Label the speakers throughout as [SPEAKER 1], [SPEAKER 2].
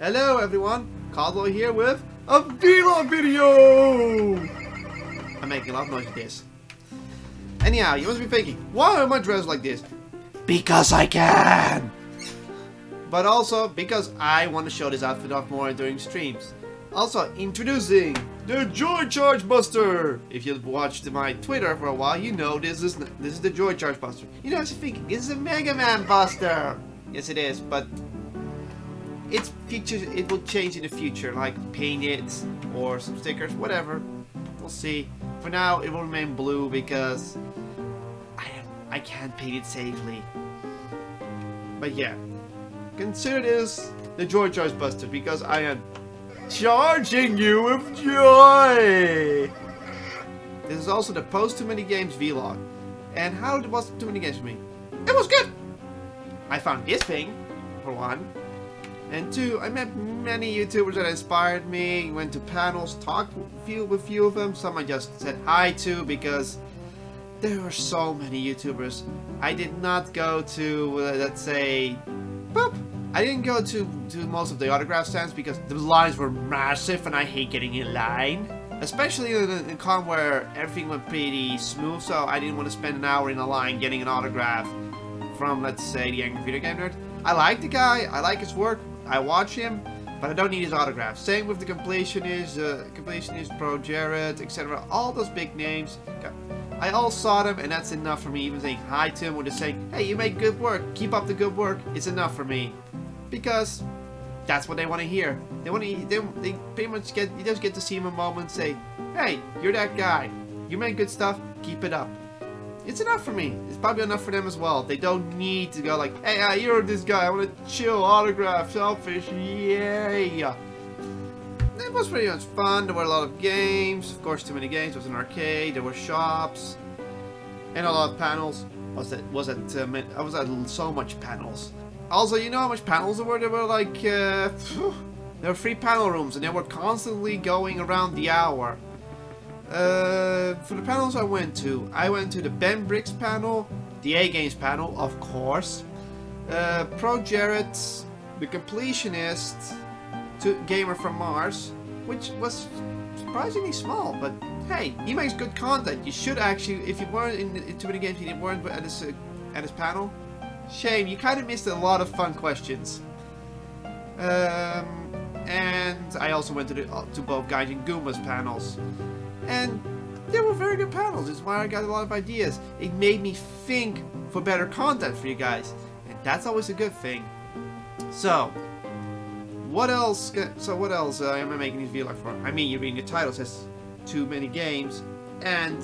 [SPEAKER 1] Hello everyone, Kotlol here with a vlog video! I'm making a lot of noise with this. Anyhow, you must be thinking, why am I dressed like this? Because I can! But also because I want to show this outfit off more during streams. Also, introducing the Joy Charge Buster! If you've watched my Twitter for a while, you know this is the Joy Charge Buster. You know, I was thinking, this is a Mega Man Buster! Yes it is, but it will change in the future, like paint it or some stickers, whatever. We'll see. For now, it will remain blue because I can't paint it safely. But yeah, consider this the Joy Charge Buster because I am charging you with joy. This is also the post Toomanygames vlog. And how was Toomanygames for me? It was good. I found this thing for one. And two, I met many YouTubers that inspired me, went to panels, talked with few of them. Some I just said hi to because there were so many YouTubers. I did not go to, let's say, boop. I didn't go to most of the autograph stands because the lines were massive and I hate getting in line. Especially in a con where everything went pretty smooth, so I didn't want to spend an hour in a line getting an autograph from, let's say, the Angry Video Game Nerd. I like the guy, I like his work. I watch him, but I don't need his autograph. Same with the completionist, Pro Jared, etc. All those big names. I all saw them, and that's enough for me. Even saying hi to him or just saying, "Hey, you make good work. Keep up the good work." It's enough for me, because that's what they want to hear. They want to. They pretty much get. You just get to see him a moment, say, "Hey, you're that guy. You make good stuff. Keep it up." It's enough for me. It's probably enough for them as well. They don't need to go like, hey, you're this guy. I want to chill, autograph, selfish, yay. It was pretty much fun. There were a lot of games. Of course, Toomanygames was an arcade. There were shops. And a lot of panels. I was at so much panels. Also, you know how much panels there were? There were like, there were 3 panel rooms and they were constantly going around the hour. For the panels I went to the Ben Bricks panel, the A Games panel, of course, Pro Jared, the Completionist, Gamer from Mars, which was surprisingly small, but hey, he makes good content. You should actually, if you weren't in Toomanygames, you weren't at his panel, shame, you kind of missed a lot of fun questions. And I also went to both Gaijin Goombas panels. And they were very good panels. It's why I got a lot of ideas. It made me think for better content for you guys. And that's always a good thing. So, what else am I making these vlogs for? I mean, you're reading the title, says Toomanygames and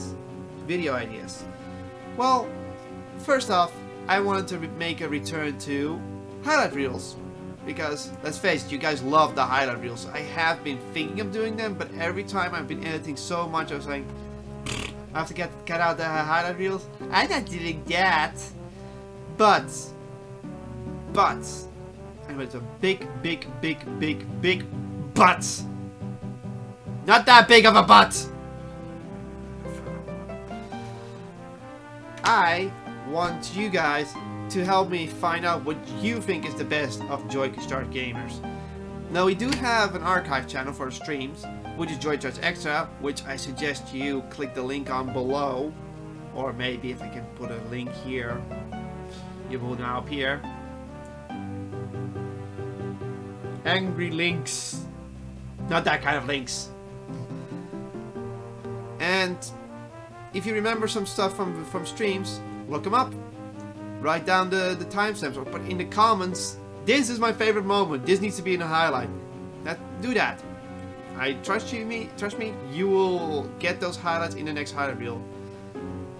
[SPEAKER 1] video ideas. Well, first off, I wanted to make a return to highlight reels. Because, let's face it, you guys love the highlight reels. I have been thinking of doing them, but every time I've been editing so much, I was like, I have to cut out the highlight reels. I'm not doing that. But, and it's a big but. Not that big of a but. I want you guys to help me find out what you think is the best of Joy Start Gamers. Now we do have an archive channel for streams, which is Joy Charge Extra, which I suggest you click the link on below, or maybe if I can put a link here, it will now appear. Angry links, not that kind of links. And if you remember some stuff from streams, look them up. Write down the timestamps or put in the comments, this is my favorite moment, this needs to be in a highlight. Do that. Trust me, you will get those highlights in the next highlight reel.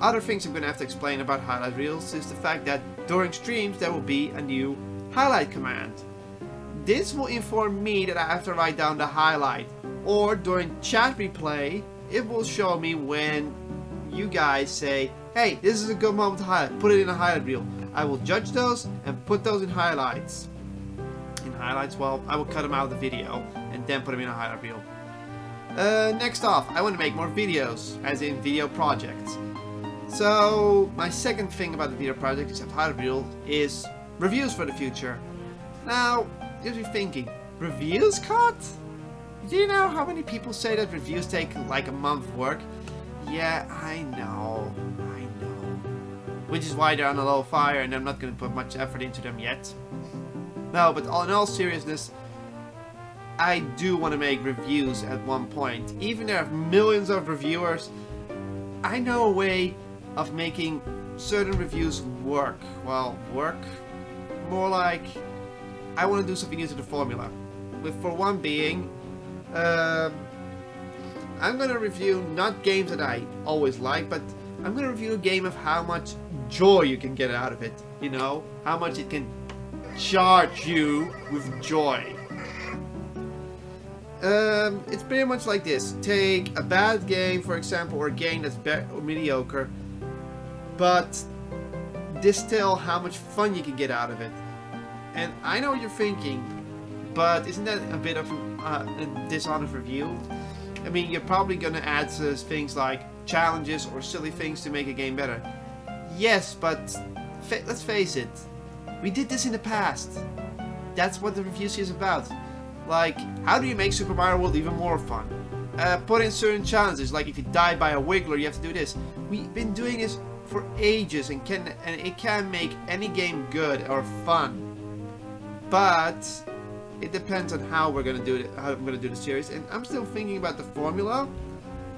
[SPEAKER 1] Other things I'm going to have to explain about highlight reels is the fact that during streams there will be a new highlight command. This will inform me that I have to write down the highlight, or during chat replay it will show me when you guys say, hey, this is a good moment to highlight, put it in a highlight reel. I will judge those and put those in highlights. In highlights, well, I will cut them out of the video and then put them in a highlight reel. Next off, I want to make more videos, as in video projects. So, my second thing about the video project, except highlight reel, is reviews for the future. Now, you'll be thinking, Reviews cut? Do you know how many people say that reviews take like a month work? Yeah, I know. Which is why they're on a low fire and I'm not going to put much effort into them yet. No, but in all seriousness, I do want to make reviews at one point. Even there are millions of reviewers, I know a way of making certain reviews work. Well, work? More like, I want to do something new to the formula. With, for one being, I'm going to review not games that I always like, but I'm going to review a game of how much joy you can get out of it. You know, how much it can charge you with joy. It's pretty much like this. Take a bad game, for example, or a game that's mediocre, but distill how much fun you can get out of it. And I know what you're thinking, but isn't that a bit of a dishonest review? I mean, you're probably gonna add things like challenges or silly things to make a game better. Yes, but let's face it, we did this in the past. That's what the review is about. Like, how do you make Super Mario World even more fun? Put in certain challenges, like if you die by a wiggler, you have to do this. We've been doing this for ages, and it can make any game good or fun. But it depends on how we're gonna do it, how I'm gonna do the series. And I'm still thinking about the formula,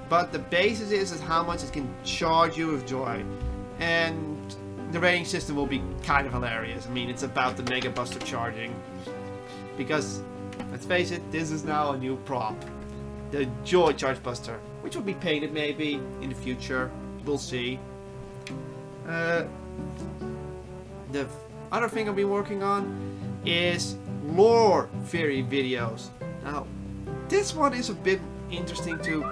[SPEAKER 1] but the basis is how much it can charge you with joy. And the rating system will be kind of hilarious. I mean, it's about the Mega Buster charging, because let's face it, this is now a new prop. The Joy Charge Buster, which will be painted maybe in the future. We'll see. The other thing I've been working on is lore theory videos. Now, this one is a bit interesting too.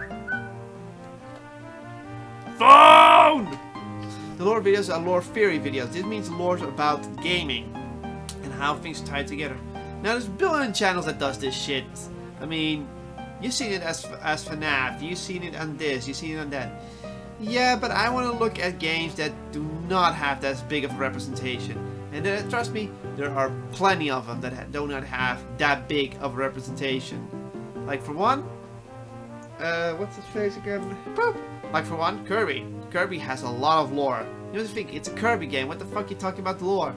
[SPEAKER 1] Phone! The lore videos are lore theory videos. This means lore about gaming and how things tie together. Now, there's a billion channels that does this shit. I mean, you've seen it as FNAF, you've seen it on this, you've seen it on that. Yeah, but I want to look at games that do not have that big of a representation. And trust me, there are plenty of them that do not have that big of a representation. Like for one, what's his face again? Boop. Like for one, Kirby. Kirby has a lot of lore. You know, think it's a Kirby game. What the fuck are you talking about the lore?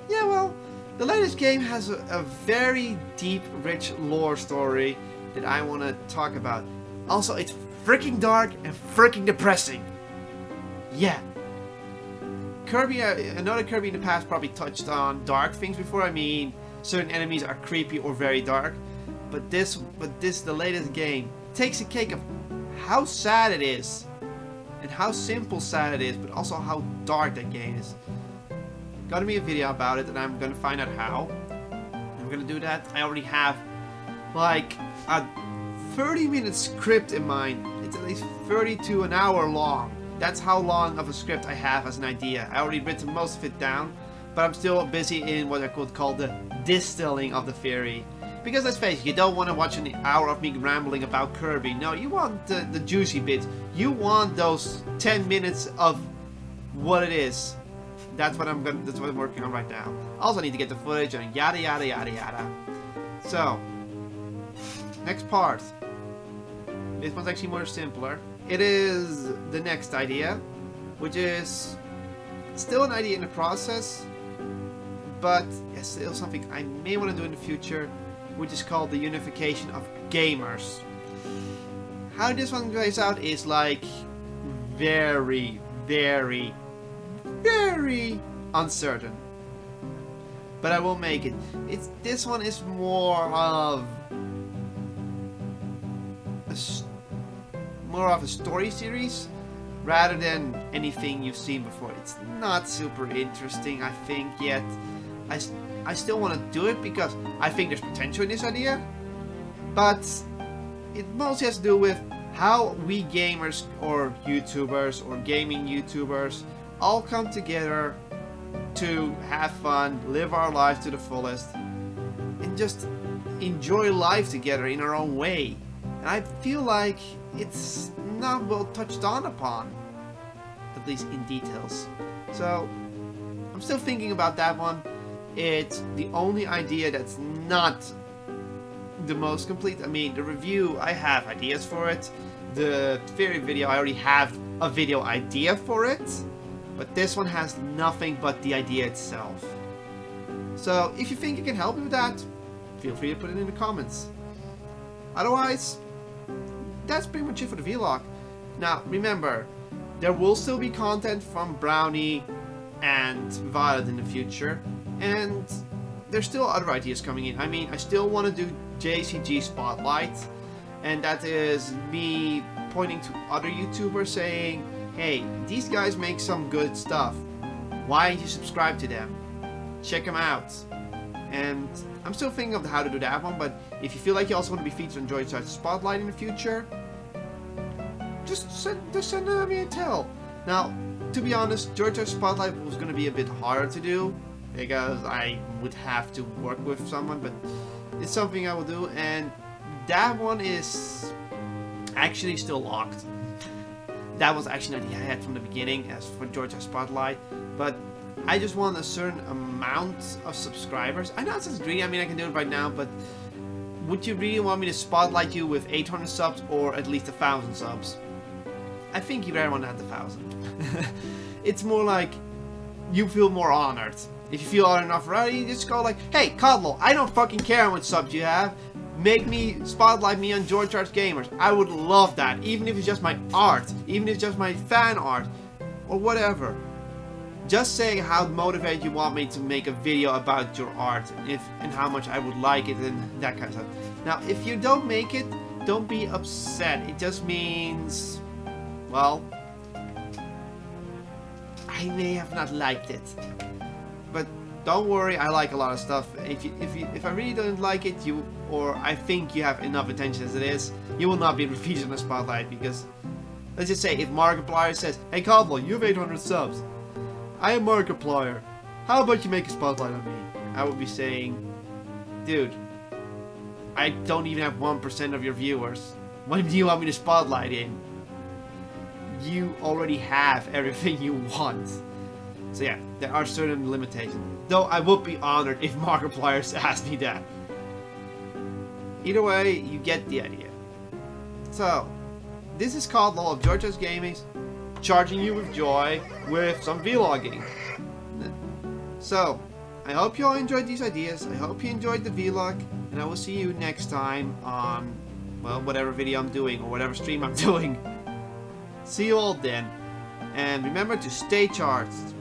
[SPEAKER 1] Yeah, well, the latest game has a very deep, rich lore story that I want to talk about. Also, it's freaking dark and freaking depressing. Yeah. Kirby, another Kirby in the past probably touched on dark things before. I mean, certain enemies are creepy or very dark. But the latest game takes a cake of how sad it is. And how simple sad it is, but also how dark that game is. Gonna be a video about it, and I'm gonna find out how. I'm gonna do that. I already have like a 30-minute script in mind. It's at least 30 to an hour long. That's how long of a script I have as an idea. I already written most of it down, but I'm still busy in what I could call the distilling of the theory. Because let's face it, you don't want to watch an hour of me rambling about Kirby. No, you want the juicy bits. You want those 10 minutes of what it is. That's what I'm working on right now. Also need to get the footage and yada yada yada yada. So, next part. This one's actually more simpler. It is the next idea, which is still an idea in the process, but it's still something I may want to do in the future, which is called the unification of Gamerz. How this one plays out is like very, very, very uncertain. But I will make it. This one is more of a story series rather than anything you've seen before. It's not super interesting, I think, yet. I still want to do it because I think there's potential in this idea, but it mostly has to do with how we gamers or YouTubers or gaming YouTubers all come together to have fun, live our lives to the fullest, and just enjoy life together in our own way. And I feel like it's not well touched on upon, at least in details. So I'm still thinking about that one. It's the only idea that's not the most complete. I mean, the review, I have ideas for it. The theory video, I already have a video idea for it. But this one has nothing but the idea itself. So, if you think you can help me with that, feel free to put it in the comments. Otherwise, that's pretty much it for the vlog. Now, remember, there will still be content from Brownie and Violet in the future. And there's still other ideas coming in. I mean, I still want to do JCG Spotlight. And that is me pointing to other YouTubers saying, hey, these guys make some good stuff. Why don't you subscribe to them? Check them out. And I'm still thinking of how to do that one, but if you feel like you also want to be featured on George Arts Spotlight in the future, just send me a tell. Now, to be honest, George Arts Spotlight was going to be a bit harder to do, because I would have to work with someone, but it's something I will do, and that one is actually still locked. That was actually an idea I had from the beginning as for Georgia Spotlight, but I just want a certain amount of subscribers. I know it's just greedy, I mean I can do it right now, but would you really want me to spotlight you with 800 subs or at least 1,000 subs? I think you better want to have the 1,000. It's more like you feel more honored. If you feel honored enough already, you just go like, hey, Kotlol, I don't fucking care how much subs you have. Make me, spotlight me on George Arts Gamers. I would love that, even if it's just my art, even if it's just my fan art, or whatever. Just say how motivated you want me to make a video about your art, and how much I would like it, and that kind of stuff. Now, if you don't make it, don't be upset. It just means, well, I may have not liked it. But don't worry, I like a lot of stuff. If I really don't like it, or I think you have enough attention as it is, you will not be featured in the spotlight, because let's just say if Markiplier says, hey Kotlol, you have 800 subs. I am Markiplier. How about you make a spotlight on me? I would be saying, dude, I don't even have 1% of your viewers. What do you want me to spotlight in? You already have everything you want. So yeah, there are certain limitations. Though I would be honored if Markiplier asked me that. Either way, you get the idea. So, this is Kotlol of George Arts Gaming, charging you with joy with some vlogging. So, I hope you all enjoyed these ideas. I hope you enjoyed the vlog, and I will see you next time on, well, whatever video I'm doing or whatever stream I'm doing. See you all then, and remember to stay charged.